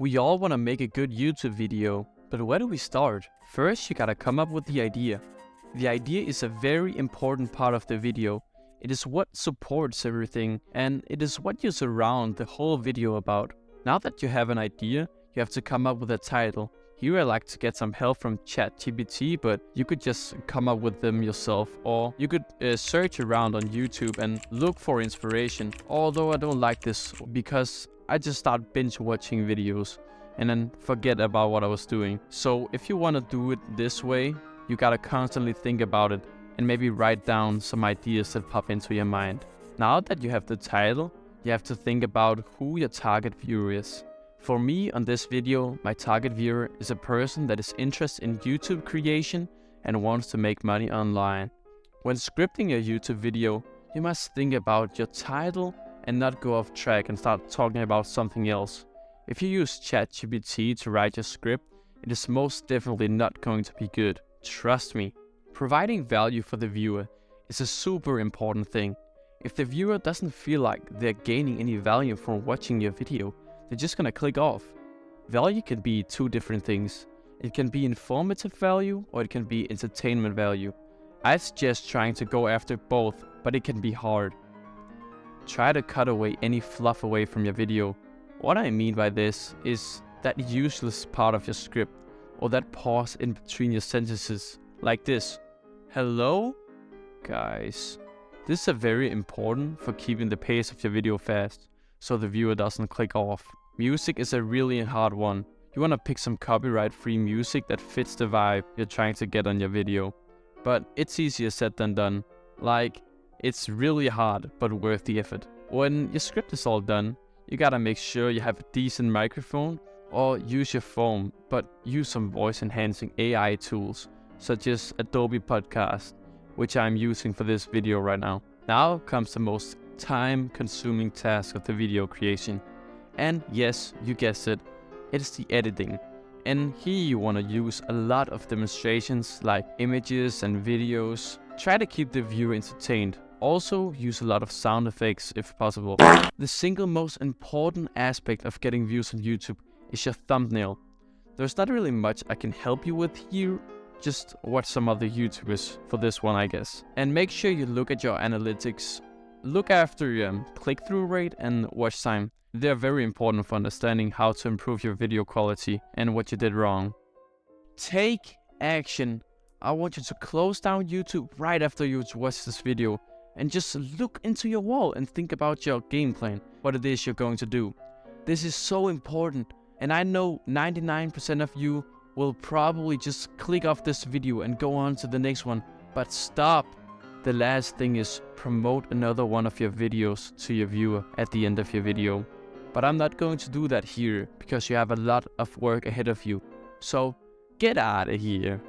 We all want to make a good YouTube video, but where do we start? First, you gotta come up with the idea. The idea is a very important part of the video. It is what supports everything, and it is what you surround the whole video about. Now that you have an idea, you have to come up with a title. Here I like to get some help from ChatGPT, but you could just come up with them yourself, or you could search around on YouTube and look for inspiration. Although I don't like this because I just start binge watching videos and then forget about what I was doing. So if you want to do it this way, you gotta constantly think about it and maybe write down some ideas that pop into your mind. Now that you have the title, you have to think about who your target viewer is. For me, on this video, my target viewer is a person that is interested in YouTube creation and wants to make money online. When scripting a YouTube video, you must think about your title and not go off track and start talking about something else. If you use ChatGPT to write your script, it is most definitely not going to be good. Trust me. Providing value for the viewer is a super important thing. If the viewer doesn't feel like they're gaining any value from watching your video, they're just gonna click off. Value can be two different things. It can be informative value or it can be entertainment value. I suggest trying to go after both, but it can be hard. Try to cut away any fluff away from your video. What I mean by this is that useless part of your script or that pause in between your sentences, like this. Hello? Guys. This is very important for keeping the pace of your video fast, so the viewer doesn't click off. Music is a really hard one. You want to pick some copyright-free music that fits the vibe you're trying to get on your video. But it's easier said than done. Like, it's really hard, but worth the effort. When your script is all done, you gotta make sure you have a decent microphone or use your phone, but use some voice-enhancing AI tools, such as Adobe Podcast, which I'm using for this video right now. Now comes the most time-consuming task of the video creation. And yes, you guessed it, it's the editing. And here you want to use a lot of demonstrations like images and videos. Try to keep the viewer entertained. Also use a lot of sound effects if possible. The single most important aspect of getting views on YouTube is your thumbnail. There's not really much I can help you with here. Just watch some other YouTubers for this one, I guess. And make sure you look at your analytics. Look after your click-through rate and watch time. They're very important for understanding how to improve your video quality and what you did wrong. Take action. I want you to close down YouTube right after you watch this video and just look into your wall and think about your game plan, what it is you're going to do. This is so important, and I know 99% of you will probably just click off this video and go on to the next one, but stop. The last thing is promote another one of your videos to your viewer at the end of your video. But I'm not going to do that here because you have a lot of work ahead of you. So get out of here.